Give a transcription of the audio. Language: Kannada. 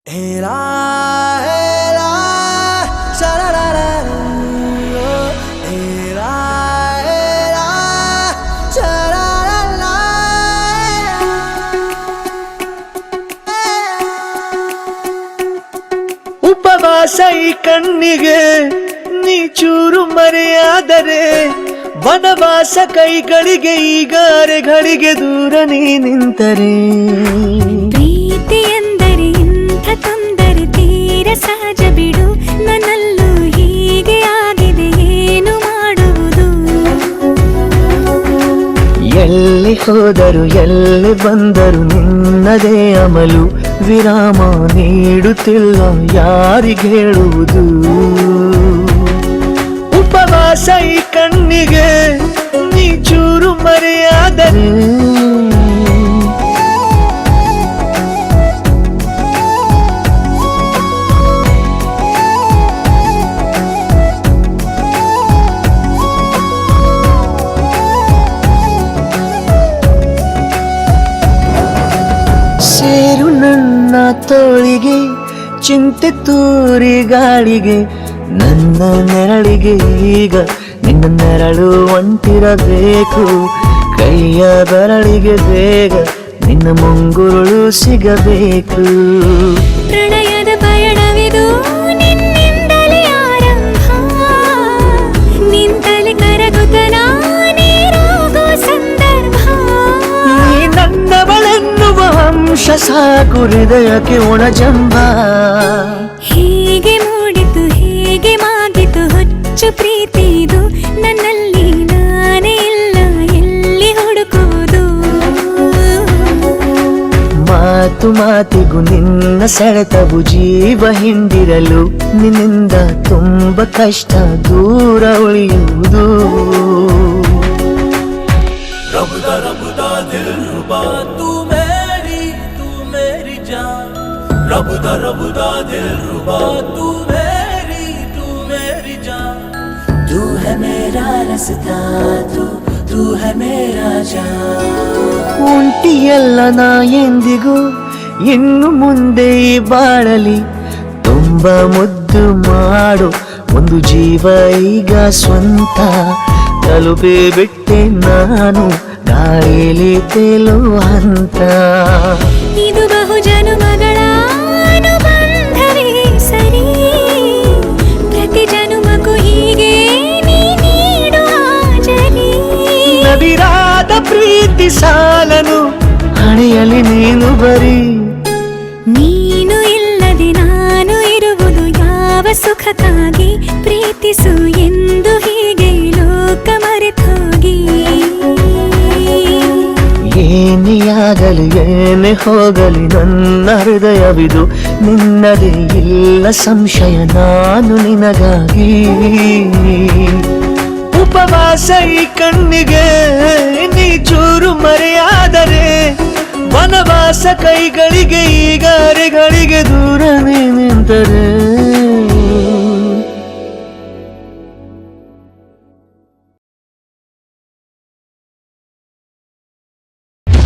Ela, ela, sha-la-la-la-la. Ela, ela, sha-la-la-la. ಉಪವಾಸ ಈ ಕಣ್ಣಿಗೆ ನೀ ಚೂರು ಮರೆಯಾದರೆ ವನವಾಸ ಕೈಗಳಿಗೆ ಈಗ ಅರೆಗಳಿಗೆ ದೂರ ನೀ ನಿಂತರೆ ಪ್ರೀತಿ ಎಂದರೆ ಇಂಥ ತೊಂದರೆ ತೀರ ಸಹಜ ಬಿಡು ನನ್ನಲ್ಲೂ ಹೀಗೆ ಆಗಿದೆ ಏನು ಮಾಡುವುದು ಎಲ್ಲಿ ಹೋದರು ಎಲ್ಲಿ ಬಂದರು ನಿನ್ನದೇ ಅಮಲು ವಿರಾಮ ನೀಡುತ್ತಿಲ್ಲ ಯಾರಿಗೆ ಹೇಳುವುದು ಉಪವಾಸ ಈ ಕಣ್ಣಿಗೆ ನೀ ಚೂರು ಮರೆಯಾದರೆ ಸೇರು ನನ್ನ ತೋಳಿಗೆ ಚಿಂತೆ ತೂರಿ ಗಾಳಿಗೆ ನನ್ನ ನೆರಳಿಗೆ ಈಗ ನಿನ್ನ ನೆರಳು ಒಂಟಿರಬೇಕು ಕೈಯ ಬೆರಳಿಗೆ ಬೇಗ ನಿನ್ನ ಮುಂಗುರುಳು ಸಿಗಬೇಕು ಪ್ರಣಯದ ಪಯಣವಿದು ನಿನ್ನಿಂದಲೇ ಆರಂಭ ನಿಂತಲೇ ಕರಗುತ್ತ ನಾನೇರಾಗೋ ಸಂದರ್ಭ ನೀ ನನ್ನವಳೆನ್ನುವ ಅಂಶ ಸಾಕು ಹೃದಯಕ್ಕೆ ಒಣಜಂಬ ಹೀಗೆ ಮೂಡಿತು ಹೀಗೆ ಮಾಗಿತು ಹುಚ್ಚು ಪ್ರೀತಿ ಇದು ನನ್ನಲ್ಲಿ ನಾನೇ ಇಲ್ಲ ಎಲ್ಲಿ ಹುಡುಕುವುದು ಮಾತು ಮಾತಿಗೂ ನಿನ್ನ ಸೆಳೆತವು ಜೀವ ಹಿಂದಿರಲು ನಿನ್ನಿಂದ ತುಂಬ ಕಷ್ಟ ದೂರ ಉಳಿಯುವುದು रबदा दिल रुबा तू मेरी जान रबदा दिल रुबा तू मेरी जान तू है मेरा रास्ता तू है मेरा जान ಒಂಟಿಯಲ್ಲ ನಾ ಎಂದಿಗೂ ಇನ್ನು ಮುಂದೆ ಈ ಬಾಳಲಿ ತುಂಬ ಮುದ್ದು ಮಾಡು ಒಂದು ಜೀವ ಈಗ ಸ್ವಂತ ತಲುಪಿ ಬಿಟ್ಟೆ ನಾನು ಗಾಳಿಲಿ ತೇಲುವ ಹಂತ ಇದು ಬಹು ಜನುಮಗಳ ಅನುಬಂಧವೇ ಸರಿ ಪ್ರತಿ ಜನುಮಕ್ಕೂ ಹೀಗೆ ನೀ ನೀಡುವ ಹಾಜರಿ ನವಿರಾದ ಪ್ರೀತಿ ಸಾಲನು ಹಣೆಯಲ್ಲಿ ನೀನು ಬರೀ ನೀನು ಇಲ್ಲದೆ ನಾನು ಇರುವುದು ಯಾವ ಸುಖಕ್ಕಾಗಿ ಪ್ರೀತಿಸು ಎಂದು ಹೀಗೆ ಲೋಕ ಮರೆತೋಗಿ ಏನೇ ಆಗಲಿ ಏನೇ ಹೋಗಲಿ ನನ್ನ ಹೃದಯವಿದು ನಿನ್ನದೇ ಇಲ್ಲ ಸಂಶಯ ನಾನು ನಿನಗಾಗಿ ಉಪವಾಸ ಈ ಕಣ್ಣಿಗೆ ನೀ ಚೂರು ಮರೆಯಾದರೆ ವನವಾಸ ಕೈಗಳಿಗೆ ಈಗ ಅರೆಗಳಿಗೆ ದೂರ ನೀ ನಿಂತರೆ